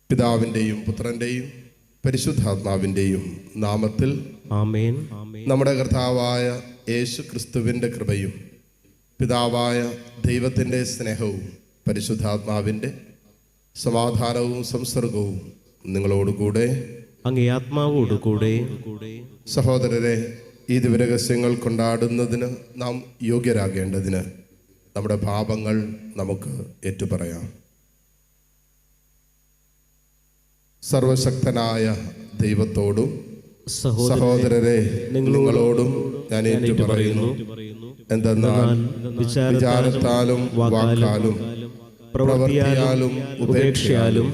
പിതാവിൻ്റെയും പുത്രൻ്റെയും പരിശുദ്ധാത്മാവിൻ്റെയും നാമത്തിൽ ആമേൻ. നമ്മുടെ കർത്താവായ യേശു ക്രിസ്തുവിൻ്റെ കൃപയും പിതാവായ ദൈവത്തിൻ്റെ സ്നേഹവും പരിശുദ്ധാത്മാവിൻ്റെ സമാധാനവും സംസർഗവും നിങ്ങളോടുകൂടെ അങ്ങേ ആത്മാവോടുകൂടെ. സഹോദരരെ, ഈ ദിവരഹസ്യങ്ങൾ കൊണ്ടാടുന്നതിന് നാം യോഗ്യരാകേണ്ടതിന് നമ്മുടെ പാപങ്ങൾ നമുക്ക് ഏറ്റുപറയാം. സർവശക്തനായ ദൈവത്തോടും സഹോദരരെ നിങ്ങളോടും ഞാൻ ഏറ്റുപറയുന്നു. എന്തെന്നാൽ വിചാരത്താലും വാക്കാലും പ്രവൃത്തിയാലും ഉപേക്ഷയാലും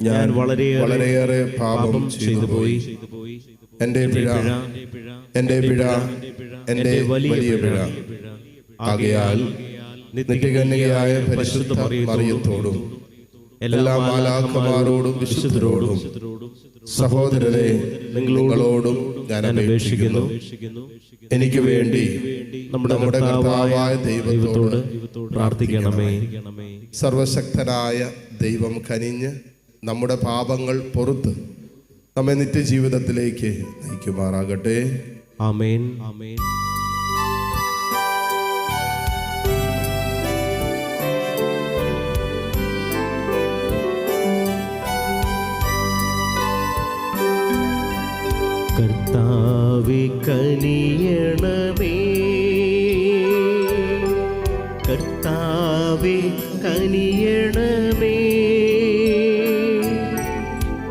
ഞാൻ വളരെയേറെ പാപം ചെയ്തു പോയി. എൻ്റെ പിഴ, എൻ്റെ വലിയ പിഴ. ആകയാൽ നിത്യകന്യകയായ പരിശുദ്ധ മറിയത്തോടും എല്ലാ മാലാഖമാരോടും വിശുദ്ധരോടും സഹോദരരെ നിങ്ങളോടും ഞാൻ അപേക്ഷിക്കുന്നു, എനിക്ക് വേണ്ടി നമ്മുടെ കർത്താവായ ദൈവത്തോട് പ്രാർത്ഥിക്കണമേ. സർവശക്തനായ ദൈവം കനിഞ്ഞ് നമ്മുടെ പാപങ്ങൾ പൊറുത്ത് നമ്മെ നിത്യജീവിതത്തിലേക്ക് നയിക്കുമാറാകട്ടെ. ആമേൻ. ആമേൻ. കർത്താവേ കനിയണമേ, കർത്താവേ കനിയണമേ,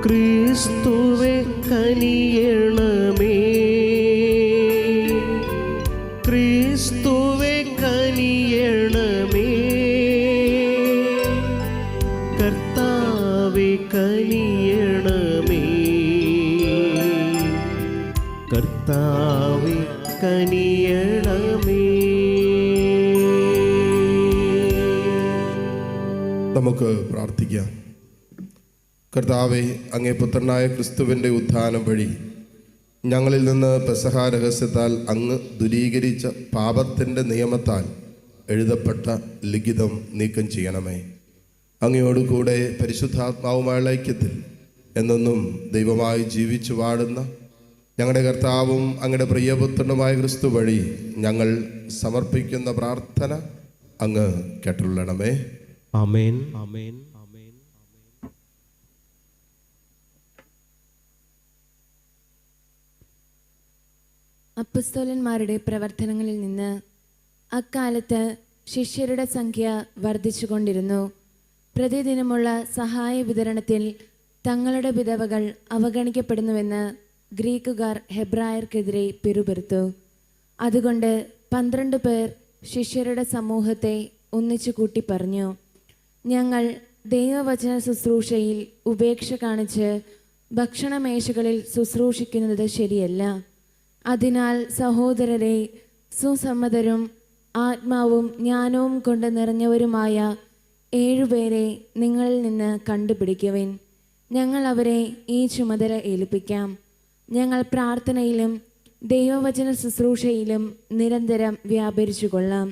ക്രിസ്തുവേ കനിയണമേ, ക്രിസ്തുവേ കനിയണമേ, കർത്താവേ കനിയണമേ, കർത്താവേ കനിയണമേ. നമുക്ക് പ്രാർത്ഥിക്കാം. കർത്താവേ, അങ്ങേ പുത്രനായ ക്രിസ്തുവിൻ്റെ ഉത്ഥാനം വഴി ഞങ്ങളിൽ നിന്ന് പെസഹ രഹസ്യത്താൽ അങ്ങ് ദുരീകരിച്ച പാപത്തിൻ്റെ നിയമത്താൽ എഴുതപ്പെട്ട ലിഖിതം നീക്കം ചെയ്യണമേ. അങ്ങയോടുകൂടെ പരിശുദ്ധാത്മാവുമായുള്ള ഐക്യത്തിൽ എന്നെന്നും ദൈവമായി ജീവിച്ചു വാഴുന്ന ഞങ്ങളുടെ കർത്താവും അങ്ങയുടെ പ്രിയപുത്രനുമായ ക്രിസ്തു വഴി ഞങ്ങൾ സമർപ്പിക്കുന്ന പ്രാർത്ഥന അങ്ങ് കേട്ടുള്ളണമേ. ആമേൻ. ആമേൻ. ആമേൻ. അപ്പസ്തോലന്മാരുടെ പ്രവർത്തനങ്ങളിൽ നിന്ന് അക്കാലത്ത് ശിഷ്യരുടെ സംഖ്യ വർദ്ധിച്ചുകൊണ്ടിരുന്നു. പ്രതിദിനമുള്ള സഹായ വിതരണത്തിൽ തങ്ങളുടെ വിധവകൾ അവഗണിക്കപ്പെടുന്നുവെന്ന് ഗ്രീക്കുകാർ ഹെബ്രായർക്കെതിരെ പിറുപിറുത്തു. അതുകൊണ്ട് 12 പേർ ശിഷ്യരുടെ സമൂഹത്തെ ഒന്നിച്ചു കൂട്ടി പറഞ്ഞു, ഞങ്ങൾ ദൈവവചന ശുശ്രൂഷയിൽ ഉപേക്ഷ കാണിച്ച് ഭക്ഷണമേശകളിൽ ശുശ്രൂഷിക്കുന്നത് ശരിയല്ല. അതിനാൽ സഹോദരരെ, സുസമ്മതരും ആത്മാവും ജ്ഞാനവും കൊണ്ട് നിറഞ്ഞവരുമായ 7 പേരെ നിങ്ങളിൽ നിന്ന് കണ്ടുപിടിക്കുവിൻ. ഞങ്ങൾ അവരെ ഈ ചുമതല ഏൽപ്പിക്കാം. ഞങ്ങൾ പ്രാർത്ഥനയിലും ദൈവവചന ശുശ്രൂഷയിലും നിരന്തരം വ്യാപരിച്ചു കൊള്ളാം.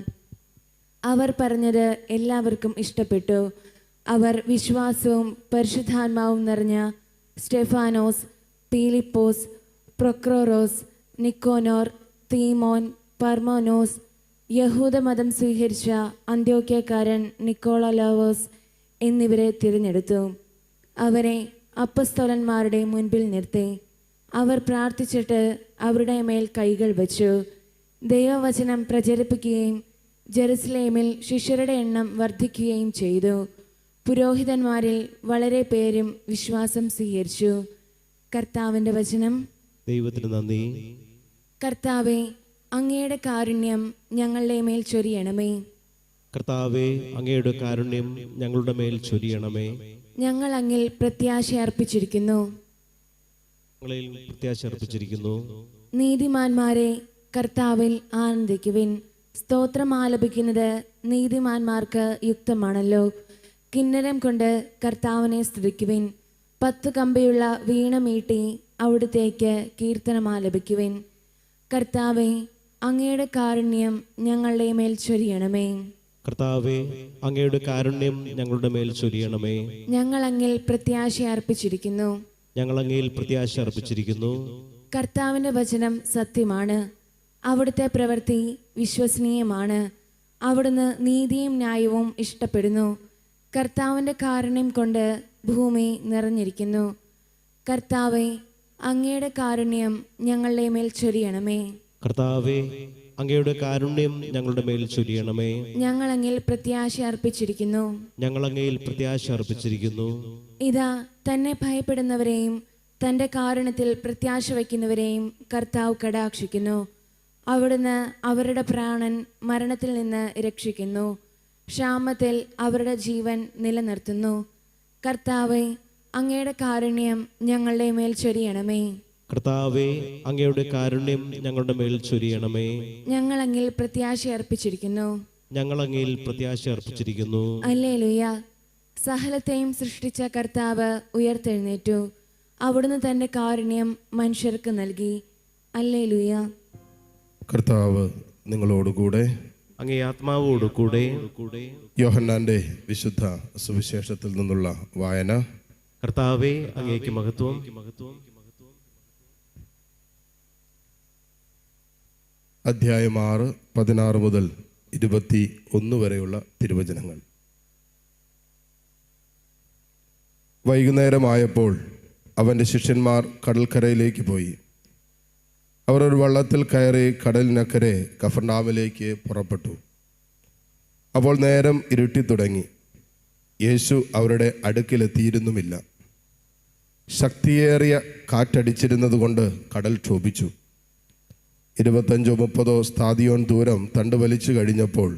അവർ പറഞ്ഞത് എല്ലാവർക്കും ഇഷ്ടപ്പെട്ടു. അവർ വിശ്വാസവും പരിശുദ്ധാത്മാവും നിറഞ്ഞ സ്റ്റെഫാനോസ്, പീലിപ്പോസ്, പ്രൊക്രോറോസ്, നിക്കോനോർ, തീമോൻ, പർമോനോസ്, യഹൂദമതം സ്വീകരിച്ച അന്ത്യോക്യക്കാരൻ നിക്കോളലോവോസ് എന്നിവരെ തിരഞ്ഞെടുത്തു. അവരെ അപ്പസ്തോലന്മാരുടെ മുൻപിൽ നിർത്തി. അവർ പ്രാർത്ഥിച്ചിട്ട് അവരുടെ മേൽ കൈകൾ വച്ചു. ദൈവവചനം പ്രചരിപ്പിക്കുകയും ജെറുസലേമിൽ ശിഷ്യരുടെ എണ്ണം വർദ്ധിക്കുകയും ചെയ്തു. പുരോഹിതന്മാരിൽ വളരെ പേരും വിശ്വാസം സ്വീകരിച്ചു. കർത്താവിൻ്റെ വചനം. ദൈവത്തിന് നന്ദി. കർത്താവേ, അങ്ങയുടെ കാരുണ്യം ഞങ്ങളുടെ മേൽ ചൊരിയണമേ. കർത്താവേ, അങ്ങയുടെ കാരുണ്യം ഞങ്ങളുടെ മേൽ ചൊരിയണമേ. ഞങ്ങൾ അങ്ങിൽ പ്രത്യാശ അർപ്പിച്ചിരിക്കുന്നു. പ്രത്യാശ അർപ്പിച്ചിരിക്കുന്നു. നീതിമാന്മാരെ, കർത്താവിൽ ആനന്ദിക്കുവിൻ. സ്തോത്രം ആലപിക്കുന്നത് നീതിമാന്മാർക്ക് യുക്തമാണല്ലോ. കിന്നരം കൊണ്ട് കർത്താവിനെ സ്തുതിക്കുവിൻ. 10 കമ്പിയുള്ള വീണ മീട്ടി അവിടുത്തേക്ക് കീർത്തനം ആലപിക്കുവിൻ. കർത്താവേ, അങ്ങയുടെ കാരുണ്യം ഞങ്ങളുടെ മേൽ ചൊരിയണമേ. കർത്താവെ, അങ്ങയുടെ കാരുണ്യം ഞങ്ങളുടെ മേൽ ചൊരിയണമേ. ഞങ്ങൾ അങ്ങിൽ പ്രത്യാശ അർപ്പിച്ചിരിക്കുന്നു. ഞങ്ങൾ അങ്ങയിൽ പ്രത്യാശ അർപ്പിച്ചിരിക്കുന്നു. കർത്താവിന്റെ വചനം സത്യമാണ്, അവിടുത്തെ പ്രവൃത്തി വിശ്വസനീയമാണ്. അവിടുന്ന് നീതിയും ന്യായവും ഇഷ്ടപ്പെടുന്നു. കർത്താവിന്റെ കാരുണ്യം കൊണ്ട് ഭൂമി നിറഞ്ഞിരിക്കുന്നു. കർത്താവെ, അങ്ങയുടെ കാരുണ്യം ഞങ്ങളുടെ മേൽ ചൊരിയണമേ. കർത്താവെ, അങ്ങയുടെ കാരുണ്യം ഞങ്ങളുടെ മേൽ ചൊരിയണമേ. ഞങ്ങൾ അങ്ങിൽ പ്രത്യാശ അർപ്പിച്ചിരിക്കുന്നു. ഞങ്ങൾ അങ്ങയിൽ പ്രത്യാശ അർപ്പിച്ചിരിക്കുന്നു. ഇതാ, തന്നെ ഭയപ്പെടുന്നവരെയും തൻ്റെ കാരുണ്യത്തിൽ പ്രത്യാശ വയ്ക്കുന്നവരെയും കർത്താവ് കടാക്ഷിക്കുന്നു. അവിടുന്ന് അവരുടെ പ്രാണൻ മരണത്തിൽ നിന്ന് രക്ഷിക്കുന്നു. ക്ഷാമത്തിൽ അവരുടെ ജീവൻ നിലനിർത്തുന്നു. കർത്താവെ, അങ്ങയുടെ കാരുണ്യം ഞങ്ങളുടെ മേൽ ചൊരിയണമേ. കർത്താവെ, അങ്ങയുടെ കാരുണ്യം ഞങ്ങളുടെ മേൽ ചൊരിയണമേ. ഞങ്ങൾ അങ്ങിൽ പ്രത്യാശ അർപ്പിച്ചിരിക്കുന്നു. ഞങ്ങൾ അങ്ങയിൽ പ്രത്യാശ അർപ്പിച്ചിരിക്കുന്നു. ഹല്ലേലൂയ. സകലത്തെയും സൃഷ്ടിച്ച കർത്താവ് ഉയർത്തെഴുന്നേറ്റു. അവിടുന്ന് തന്റെ കാരുണ്യം മനുഷ്യർക്ക് നൽകി. ഹല്ലേലൂയ. കർത്താവ് നിങ്ങളോടുകൂടെ. അങ്ങേ ആത്മാവോടു കൂടെ. യോഹന്നാന്റെ വിശുദ്ധ സുവിശേഷത്തിൽ നിന്നുള്ള വായന. കർത്താവെ, അങ്ങേക്ക് മഹത്വം. അധ്യായം 6, 16 മുതൽ 21 വരെയുള്ള തിരുവചനങ്ങൾ. വൈകുന്നേരമായപ്പോൾ അവൻ്റെ ശിഷ്യന്മാർ കടൽക്കരയിലേക്ക് പോയി. അവർ ഒരു വള്ളത്തിൽ കയറി കടലിനക്കരെ കഫർനാമിലേക്ക് പുറപ്പെട്ടു. അപ്പോൾ നേരം ഇരുട്ടിത്തുടങ്ങി. യേശു അവരുടെ അടുക്കിലെത്തിയിരുന്നുമില്ല. ശക്തിയേറിയ കാറ്റടിച്ചിരുന്നതുകൊണ്ട് കടൽ ക്ഷോഭിച്ചു. 25-30 സ്ഥാദിയോൻ ദൂരം തണ്ട് വലിച്ചു കഴിഞ്ഞപ്പോൾ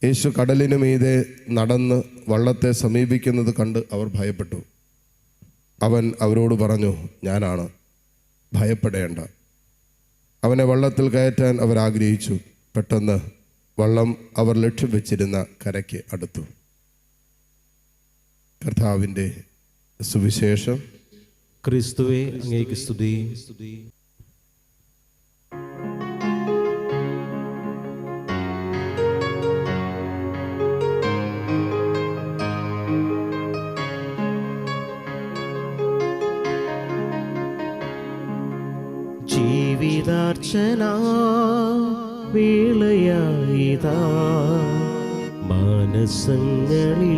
യേശു കടലിനു മീതെ നടന്ന് വള്ളത്തെ സമീപിക്കുന്നത് കണ്ട് അവർ ഭയപ്പെട്ടു. അവൻ അവരോട് പറഞ്ഞു, ഞാനാണ്, ഭയപ്പെടേണ്ട. അവനെ വള്ളത്തിൽ കയറ്റാൻ അവർ ആഗ്രഹിച്ചു. പെട്ടെന്ന് വള്ളം അവർ ലക്ഷ്യം വെച്ചിരുന്ന കരയ്ക്ക് അടുത്തു. കർത്താവിൻ്റെ സുവിശേഷം. ക്രിസ്തുവേ, അങ്ങേക്ക് സ്തുതി. ജീവിതാർച്ചന വേളയായിതാ മാനസങ്ങളിൽ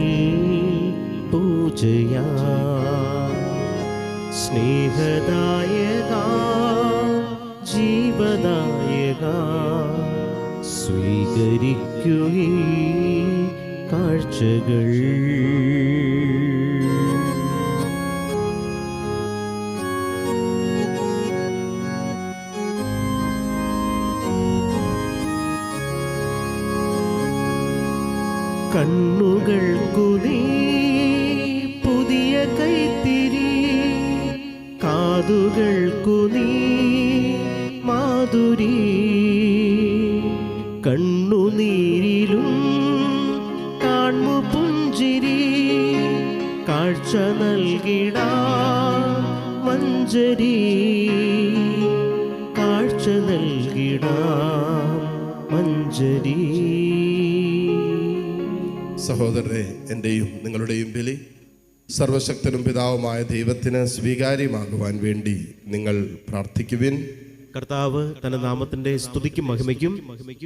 പൂജയാ. സ്നേഹദായക ജീവദായക സ്വീകരിക്കുകീ കാഴ്ചകൾ. കണ്ണുകൾക്കു നീ പുതിയ കൈത്തിരി, കാതുകൾക്കു നീ മാധുരി. കണ്ണുനീരിലും കാൺമു പുഞ്ചിരി, കാഴ്ച നൽകിടാ മഞ്ജരി, കാഴ്ച നൽകിടാ മഞ്ജരി. സഹോദരരെ, എൻ്റെയും നിങ്ങളുടെയും ബലി സർവശക്തനും പിതാവുമായ ദൈവത്തിന് സ്വീകാര്യമാകുവാൻ വേണ്ടി നിങ്ങൾ പ്രാർത്ഥിക്കുവിൻ. കർത്താവ് തന്റെ നാമത്തിന്റെ സ്തുതിക്കും മഹിമയ്ക്കും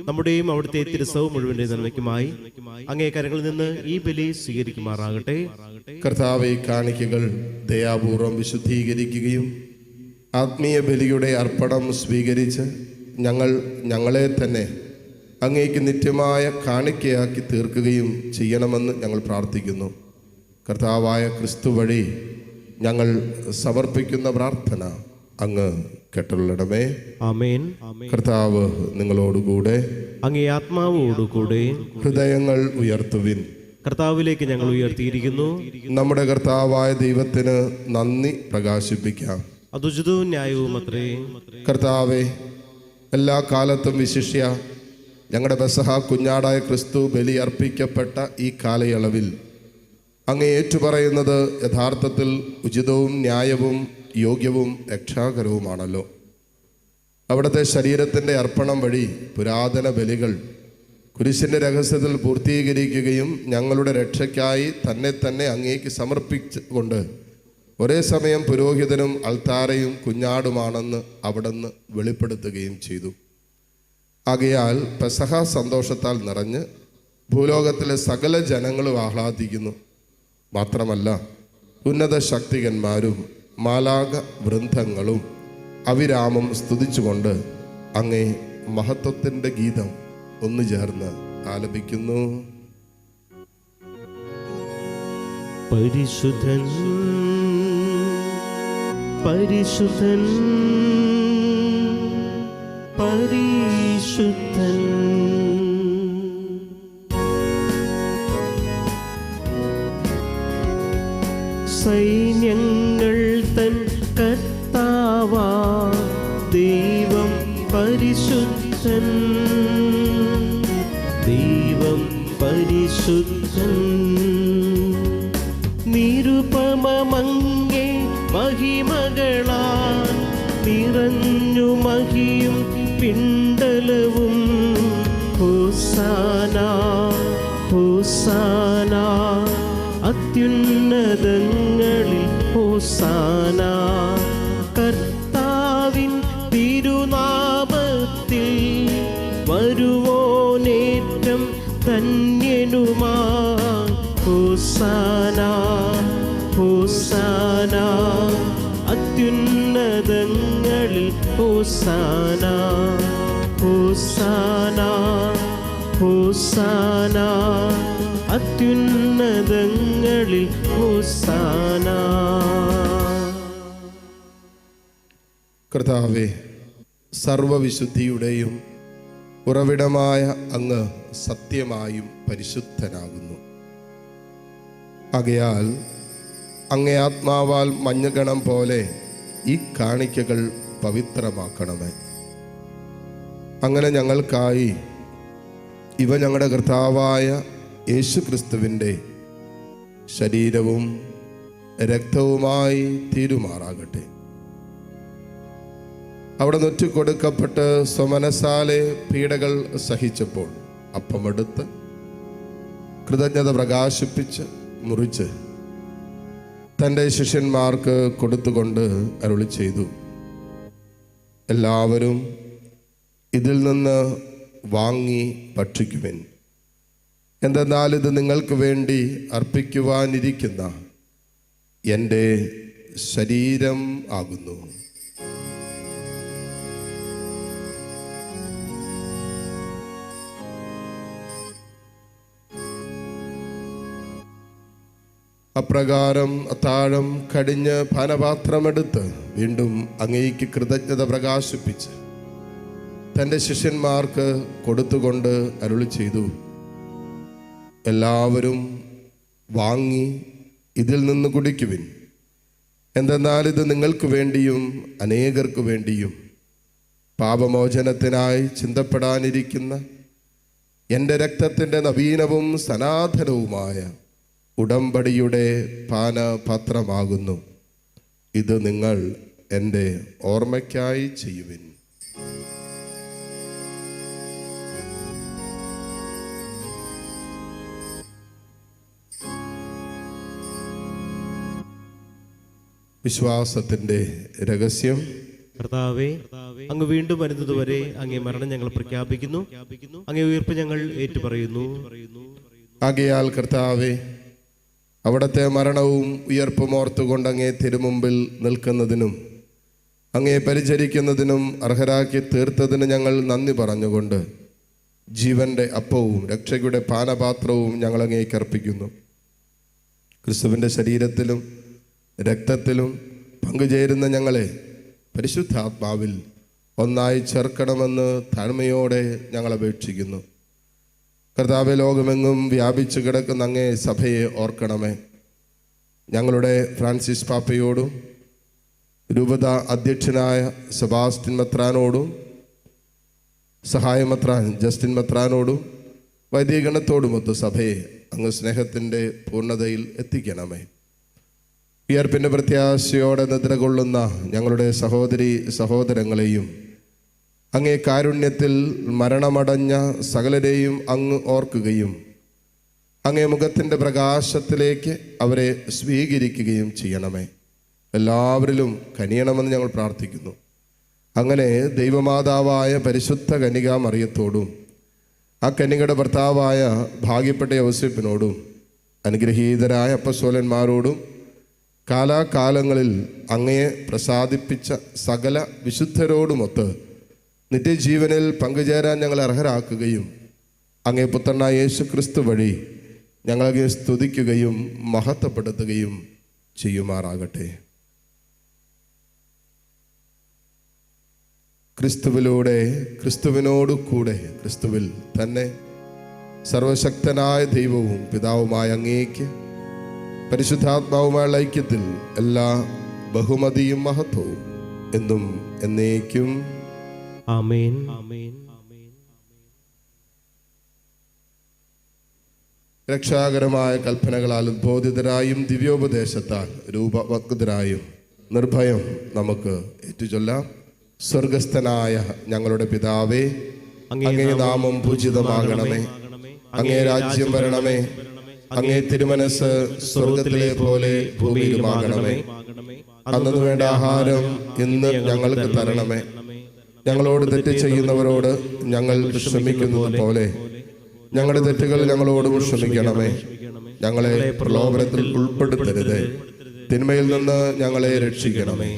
നമ്മുടെയും അവിടുത്തെ തിരുസവും മുഴുവന്റെ നന്മയ്ക്കുമായി അങ്ങേ കരങ്ങളിൽ നിന്ന് ഈ ബലി സ്വീകരിക്കുമാറാകട്ടെ. കർത്താവെ, കാണിക്കകൾ ദയാപൂർവം വിശുദ്ധീകരിക്കുകയും ആത്മീയ ബലിയുടെ അർപ്പണം സ്വീകരിച്ച് ഞങ്ങളെ തന്നെ അങ്ങേക്ക് നിത്യമായ കാണിക്കയാക്കി തീർക്കുകയും ചെയ്യണമെന്ന് ഞങ്ങൾ പ്രാർത്ഥിക്കുന്നു. കർത്താവായ ക്രിസ്തു വഴി ഞങ്ങൾ സമർപ്പിക്കുന്ന പ്രാർത്ഥന അങ്ങ് കേട്ടുള്ളണമേ. ആമേൻ. കർത്താവ് നിങ്ങളോടുകൂടെ. അങ്ങേ ആത്മാവോടുകൂടെ. ഹൃദയങ്ങൾ ഉയർത്തുവിൻ. കർത്താവിലേക്ക് ഞങ്ങൾ ഉയർത്തിയിരിക്കുന്നു. നമ്മുടെ കർത്താവായ ദൈവത്തിന് നന്ദി പ്രകാശിപ്പിക്കാം. അതുചിതവും ന്യായവും അത്രേ. കർത്താവെ, എല്ലാ കാലത്തും വിശിഷ്യ ഞങ്ങളുടെ പെസഹ കുഞ്ഞാടായ ക്രിസ്തു ബലിയർപ്പിക്കപ്പെട്ട ഈ കാലയളവിൽ അങ്ങ് ഏറ്റുപറയുന്നത് യഥാർത്ഥത്തിൽ ഉചിതവും ന്യായവും യോഗ്യവും രക്ഷാകരവുമാണല്ലോ. അവിടുത്തെ ശരീരത്തിൻ്റെ അർപ്പണം വഴി പുരാതന ബലികൾ കുരിശിൻ്റെ രഹസ്യത്തിൽ പൂർത്തീകരിക്കുകയും ഞങ്ങളുടെ രക്ഷയ്ക്കായി തന്നെ തന്നെ അങ്ങേക്ക് സമർപ്പിച്ചുകൊണ്ട് ഒരേ സമയം പുരോഹിതനും അൾത്താരയും കുഞ്ഞാടുമാണെന്ന് അവിടുന്ന് വെളിപ്പെടുത്തുകയും ചെയ്തു. ആകയാൽ പെസഹ സന്തോഷത്താൽ നിറഞ്ഞ് ഭൂലോകത്തിലെ സകല ജനങ്ങളും ആഹ്ലാദിക്കുന്നു. മാത്രമല്ല, ഉന്നത ശക്തികന്മാരും മാലാഖ വൃന്ദങ്ങളും അവിരാമം സ്തുതിച്ചുകൊണ്ട് അങ്ങേ മഹത്വത്തിൻ്റെ ഗീതം ഒന്നു ചേർന്ന് ആലപിക്കുന്നു. പരിശുദ്ധൻ പരിശുദ്ധൻ പരിശുദ്ധൻ, സൈന്യങ്ങൾ തൻ കർത്താവാ ദൈവം പരിശുദ്ധൻ, ദൈവം പരിശുദ്ധൻ. നിരുപമമങ്ങേ മഹിമകളാൽ നിറഞ്ഞു മഹിയും പിണ്ടലവും. ഹോസാന ഹോസാന അത്യുന്നതങ്ങളിൽ ഹോസാന. കർത്താവിൻ തിരുനാമത്തിൽ വരുവോനേറ്റം ധന്യനുമാ. ഹോസാന ഹോസാന അത്യുന്നതങ്ങളിൽ ഹോസാന. ഹോസാന ഹോസാന അത്യുന്നതങ്ങളിൽ ഹോസാന. കർത്താവേ, സർവവിശുദ്ധിയുടെയും ഉറവിടമായ അങ്ങ് സത്യമായും പരിശുദ്ധനാകുന്നു. ആകയാൽ അങ്ങേ ആത്മാവാൽ മഞ്ഞുകണം പോലെ ഈ കാണിക്കകൾ പവിത്രമാക്കണമേ. അങ്ങനെ ഞങ്ങൾക്കായി ഇവ ഞങ്ങളുടെ കർത്താവായ യേശു ക്രിസ്തുവിൻ്റെ ശരീരവും രക്തവുമായി തീരുമാറാകട്ടെ. അവിടെ നൊറ്റിക്കൊടുക്കപ്പെട്ട് സ്വമനസാലെ പീഡകൾ സഹിച്ചപ്പോൾ അപ്പമെടുത്ത് കൃതജ്ഞത പ്രകാശിപ്പിച്ച് മുറിച്ച് തൻ്റെ ശിഷ്യന്മാർക്ക് കൊടുത്തുകൊണ്ട് അരുളി ചെയ്തു, എല്ലാവരും ഇതിൽ നിന്ന് വാങ്ങി ഭക്ഷിക്കുവിൻ. എന്തെന്നാൽ ഇത് നിങ്ങൾക്ക് വേണ്ടി അർപ്പിക്കുവാനിരിക്കുന്ന എൻ്റെ ശരീരം ആകുന്നു. അപ്രകാരം അത്താഴം കടിഞ്ഞ് പാനപാത്രമെടുത്ത് വീണ്ടും അങ്ങേക്ക് കൃതജ്ഞത പ്രകാശിപ്പിച്ച് തൻ്റെ ശിഷ്യന്മാർക്ക് കൊടുത്തുകൊണ്ട് അരുളി ചെയ്തു, എല്ലാവരും വാങ്ങി ഇതിൽ നിന്ന് കുടിക്കുവിൻ. എന്തെന്നാൽ ഇത് നിങ്ങൾക്ക് വേണ്ടിയും അനേകർക്ക് വേണ്ടിയും പാപമോചനത്തിനായി ചിന്തപ്പെടാനിരിക്കുന്ന എൻ്റെ രക്തത്തിൻ്റെ നവീനവും സനാതനവുമായ ഉടമ്പടിയുടെ പാനപാത്രമാകുന്നു. ഇത് നിങ്ങൾ എൻ്റെ ഓർമ്മയ്ക്കായി ചെയ്യുവിൻ. വിശ്വാസത്തിൻ്റെ രഹസ്യം. കർത്താവേ, അങ്ങ് വീണ്ടും വരുന്നതുവരെ അങ്ങേ മരണം ഞങ്ങൾ പ്രഖ്യാപിക്കുന്നു, അങ്ങേ ഉയർപ്പ് ഞങ്ങൾ ഏറ്റുപറയുന്നു. ആകയാൽ കർത്താവേ, അവിടുത്തെ മരണവും ഉയർപ്പും ഓർത്തുകൊണ്ട് അങ്ങേ തിരുമുമ്പിൽ നിൽക്കുന്നതിനും അങ്ങേ പരിചരിക്കുന്നതിനും അർഹരാക്കി തീർത്തതിന് ഞങ്ങൾ നന്ദി പറഞ്ഞുകൊണ്ട് ജീവന്റെ അപ്പവും രക്ഷയുടെ പാനപാത്രവും ഞങ്ങൾ അങ്ങേക്ക് അർപ്പിക്കുന്നു. ക്രിസ്തുവിൻ്റെ ശരീരത്തിലും രക്തത്തിലും പങ്കുചേരുന്ന ഞങ്ങളെ പരിശുദ്ധാത്മാവിൽ ഒന്നായി ചേർക്കണമെന്ന് താഴ്മയോടെ ഞങ്ങൾ അപേക്ഷിക്കുന്നു. കർത്താവെ, ലോകമെങ്ങും വ്യാപിച്ചു കിടക്കുന്ന അങ്ങേ സഭയെ ഓർക്കണമേ. ഞങ്ങളുടെ ഫ്രാൻസിസ് പാപ്പയോടും രൂപത അധ്യക്ഷനായ സെബാസ്റ്റ്യൻ മെത്രാനോടും സഹായമെത്രാൻ ജസ്റ്റിൻ മെത്രാനോടും വൈദികഗണത്തോടുമൊത്ത് സഭയെ അങ്ങ് സ്നേഹത്തിൻ്റെ പൂർണ്ണതയിൽ എത്തിക്കണമേ. ഉയർപ്പിൻ്റെ പ്രത്യാശയോടെ നിദ്ര കൊള്ളുന്ന ഞങ്ങളുടെ സഹോദരി സഹോദരങ്ങളെയും അങ്ങേ കാരുണ്യത്തിൽ മരണമടഞ്ഞ സകലരെയും അങ്ങ് ഓർക്കുകയും അങ്ങേ മുഖത്തിൻ്റെ പ്രകാശത്തിലേക്ക് അവരെ സ്വീകരിക്കുകയും ചെയ്യണമേ. എല്ലാവരിലും കനിയണമെന്ന് ഞങ്ങൾ പ്രാർത്ഥിക്കുന്നു. അങ്ങനെ ദൈവമാതാവായ പരിശുദ്ധ കന്യകാ മറിയത്തോടും ആ കന്യകയുടെ ഭർത്താവായ ഭാഗ്യപ്പെട്ട യോസേപ്പിനോടും അനുഗ്രഹീതരായ അപ്പസ്തോലന്മാരോടും കാലാകാലങ്ങളിൽ അങ്ങയെ പ്രസാദിപ്പിച്ച സകല വിശുദ്ധരോടുമൊത്ത് നിത്യജീവനിൽ പങ്കുചേരാൻ ഞങ്ങളെ അർഹരാക്കുകയും അങ്ങേ പുത്രനായ യേശു ക്രിസ്തു വഴി ഞങ്ങളെ സ്തുതിക്കുകയും മഹത്വപ്പെടുത്തുകയും ചെയ്യുമാറാകട്ടെ. ക്രിസ്തുവിലൂടെ, ക്രിസ്തുവിനോട് കൂടെ, ക്രിസ്തുവിൽ തന്നെ സർവശക്തനായ ദൈവവും പിതാവുമായ അങ്ങേക്ക് പരിശുദ്ധാത്മാവുമായുള്ള ഐക്യത്തിൽ എല്ലാ ബഹുമതിയും മഹത്വവും എന്നും എന്നേക്കും ആമേൻ. രക്ഷാകരമായ കൽപ്പനകളാൽ ഉദ്ബോധിതരായും ദിവ്യോപദേശത്താൽ രൂപവത്കൃതരായും നിർഭയം നമുക്ക് ഏറ്റുചൊല്ലാം. സ്വർഗസ്ഥനായ ഞങ്ങളുടെ പിതാവേ, അങ്ങേ നാമം പൂജിതമാകണമേ. അങ്ങേ രാജ്യം വരണമേ. അങ്ങേ തിരുമനസ് സ്വർഗത്തിലെ പോലെ ഭൂമിയിലുമാകണമേ. അന്നു വേണ്ട ആഹാരം ഇന്ന് ഞങ്ങൾക്ക് തരണമേ. ഞങ്ങളോട് തെറ്റ് ചെയ്യുന്നവരോട് ഞങ്ങൾ ക്ഷമിക്കുന്നത് പോലെ ഞങ്ങളുടെ തെറ്റുകൾ ഞങ്ങളോടും ക്ഷമിക്കണമേ. ഞങ്ങളെ പ്രലോഭനത്തിൽ ഉൾപ്പെടുത്തരുത്, തിന്മയിൽ നിന്ന് ഞങ്ങളെ രക്ഷിക്കണമേ.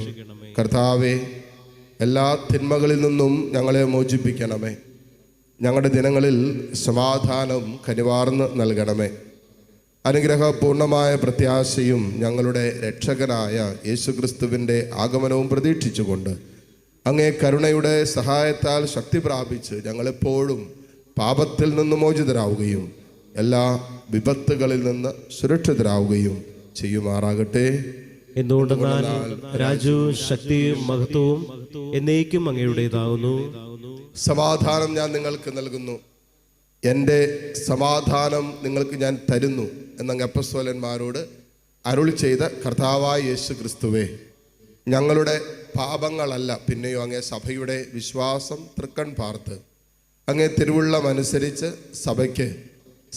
കർത്താവേ, എല്ലാ തിന്മകളിൽ നിന്നും ഞങ്ങളെ മോചിപ്പിക്കണമേ. ഞങ്ങളുടെ ദിനങ്ങളിൽ സമാധാനം കനിവാർന്ന് നൽകണമേ. അനുഗ്രഹപൂർണമായ പ്രത്യാശയും ഞങ്ങളുടെ രക്ഷകനായ യേശുക്രിസ്തുവിൻ്റെ ആഗമനവും പ്രതീക്ഷിച്ചുകൊണ്ട് അങ്ങേ കരുണയുടെ സഹായത്താൽ ശക്തി പ്രാപിച്ച് ഞങ്ങളെപ്പോഴും പാപത്തിൽ നിന്ന് മോചിതരാവുകയും എല്ലാ വിപത്തുകളിൽ നിന്ന് സുരക്ഷിതരാവുകയും ചെയ്യുമാറാകട്ടെ. എന്തുകൊണ്ടെന്നാൽ രാജ്യവും ശക്തിയും മഹത്വവും എന്നേക്കും അങ്ങയുടേതാകുന്നു. സമാധാനം ഞാൻ നിങ്ങൾക്ക് നൽകുന്നു, എൻ്റെ സമാധാനം നിങ്ങൾക്ക് ഞാൻ തരുന്നു എന്നങ്ങ് അപ്പസ്തോലന്മാരോട് അരുളി ചെയ്ത കർത്താവായ യേശു ക്രിസ്തുവേ, ഞങ്ങളുടെ പാപങ്ങളല്ല പിന്നെയോ അങ്ങേ സഭയുടെ വിശ്വാസം തൃക്കൺ പാർത്ത് അങ്ങേ തിരുവുള്ളമനുസരിച്ച് സഭയ്ക്ക്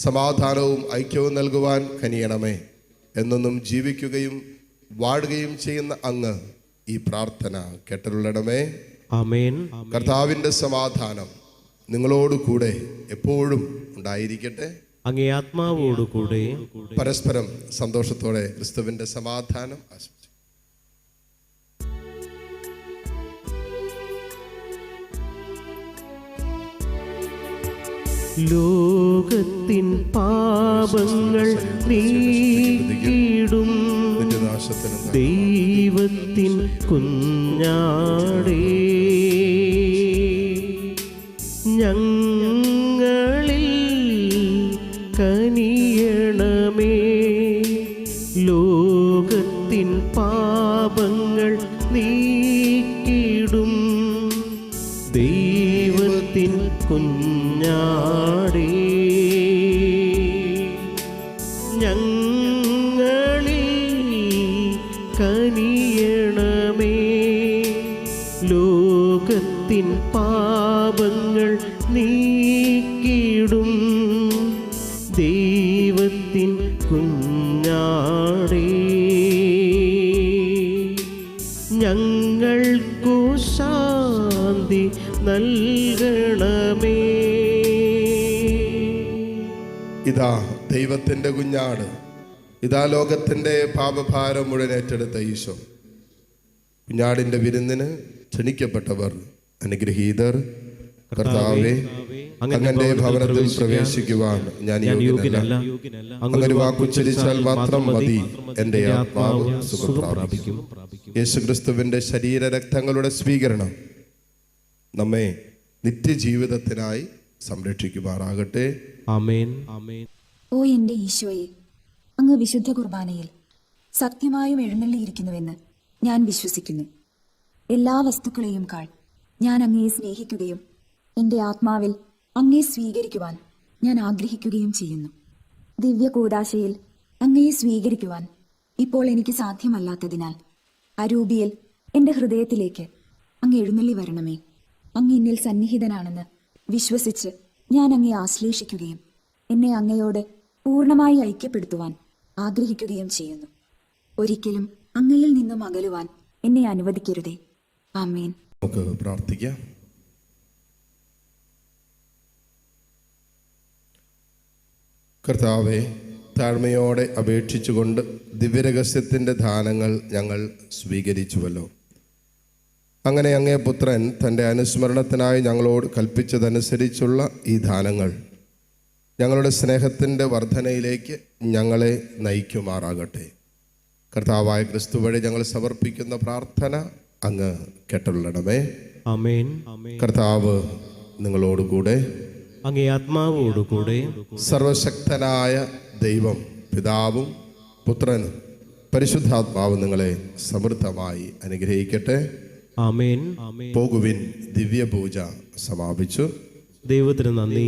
സമാധാനവും ഐക്യവും നൽകുവാൻ കനിയണമേ. എന്നൊന്നും ജീവിക്കുകയും വാഴുകയും ചെയ്യുന്ന അങ്ങ് ഈ പ്രാർത്ഥന കേട്ടരുളണമേ. ആമേൻ. കർത്താവിൻ്റെ സമാധാനം നിങ്ങളോട് കൂടെ എപ്പോഴും ഉണ്ടായിരിക്കട്ടെ. അങ്ങേ ആത്മാവോടു കൂടെ. പരസ്പരം സന്തോഷത്തോടെ ക്രിസ്തുവിൻ്റെ സമാധാനം ആശംസിക്കുന്നു. ലോകത്തിൻ പാപങ്ങൾ നീക്കിടും ദൈവത്തിൻ കുഞ്ഞാടേ, ഞങ്ങളിൽ കനിയണമേ. ലോകത്തിൻ പാപങ്ങൾ നീക്കിടും ദൈവത്തിൻ കുഞ്ഞാടേ, ഞങ്ങളിൽ കനിയണമേ. ലോകത്തിൻ പാപങ്ങൾ നീക്കിടും ദൈവത്തിൻ കുഞ്ഞാടേ, ഞങ്ങൾക്കു ശാന്തി നൽകണമേ. ഇതാ ദൈവത്തിൻ്റെ കുഞ്ഞാട്, ഇതാ ലോകത്തിൻ്റെ പാപഭാരം മുഴുവൻ ഏറ്റെടുത്ത ഈശോ. കുഞ്ഞാടിൻ്റെ വിരുന്നിന് ക്ഷണിക്കപ്പെട്ടവർ അനുഗ്രഹീതർ. കർത്താവേ, അങ്ങന്റെ ഭവനത്തിൽ പ്രവേശിക്കുവാൻ ഞാൻ യോഗ്യനല്ല. അങ്ങൊരു വാക്കുച്ചരിച്ചാൽ മാത്രം മതി, എൻ്റെ ആത്മാവ് സുഖം പ്രാപിക്കും. യേശുക്രിസ്തുവിൻ്റെ ശരീരരക്തങ്ങളുടെ സ്വീകരണം നമ്മെ നിത്യജീവിതത്തിനായി സംരക്ഷിക്കുമാറാകട്ടെ. ആമേൻ. ആമേൻ. ഓ എൻ്റെ ഈശോയെ, അങ്ങ് വിശുദ്ധ കുർബാനയിൽ സത്യമായും എഴുന്നള്ളിയിരിക്കുന്നുവെന്ന് ഞാൻ വിശ്വസിക്കുന്നു. എല്ലാ വസ്തുക്കളെയും കാൾ ഞാൻ അങ്ങയെ സ്നേഹിക്കുകയും എൻ്റെ ആത്മാവിൽ അങ്ങയെ സ്വീകരിക്കുവാൻ ഞാൻ ആഗ്രഹിക്കുകയും ചെയ്യുന്നു. ദിവ്യ കൂദാശയിൽ അങ്ങയെ സ്വീകരിക്കുവാൻ ഇപ്പോൾ എനിക്ക് സാധ്യമല്ലാത്തതിനാൽ അരൂപിയിൽ എൻ്റെ ഹൃദയത്തിലേക്ക് അങ്ങ് എഴുന്നള്ളി വരണമേ. അങ്ങ് എന്നിൽ സന്നിഹിതനാണെന്ന് വിശ്വസിച്ച് ഞാൻ അങ്ങയെ ആശ്ലേഷിക്കുകയും എന്നെ അങ്ങയോട് പൂർണ്ണമായി ഐക്യപ്പെടുത്തുവാൻ ആഗ്രഹിക്കുകയും ചെയ്യുന്നു. ഒരിക്കലും അങ്ങയിൽ നിന്നും അകലുവാൻ എന്നെ അനുവദിക്കരുതേ. ആമേൻ. നമുക്ക് പ്രാർത്ഥിക്കാം. കർത്താവെ, താഴ്മയോടെ അപേക്ഷിച്ചുകൊണ്ട് ദിവ്യരഹസ്യത്തിൻ്റെ ദാനങ്ങൾ ഞങ്ങൾ സ്വീകരിച്ചുവല്ലോ. അങ്ങനെ അങ്ങേ പുത്രൻ തൻ്റെ അനുസ്മരണത്തിനായി ഞങ്ങളോട് കൽപ്പിച്ചതനുസരിച്ചുള്ള ഈ ദാനങ്ങൾ ഞങ്ങളുടെ സ്നേഹത്തിൻ്റെ വർധനയിലേക്ക് ഞങ്ങളെ നയിക്കുമാറാകട്ടെ. കർത്താവായ ക്രിസ്തു വഴി ഞങ്ങൾ സമർപ്പിക്കുന്ന പ്രാർത്ഥന അങ്ങ് കേട്ടുള്ളണമേ. ആമേൻ. കർത്താവ് നിങ്ങളോടുകൂടെ. അങ്ങേ ആത്മാവോടുകൂടെ. സർവശക്തനായ ദൈവം പിതാവും പുത്രനും പരിശുദ്ധാത്മാവും നിങ്ങളെ സമൃദ്ധമായി അനുഗ്രഹിക്കട്ടെ. ആമേൻ. പോകുവിൻ. ദിവ്യപൂജ സമാപിച്ചു. ദൈവത്തിന് നന്ദി.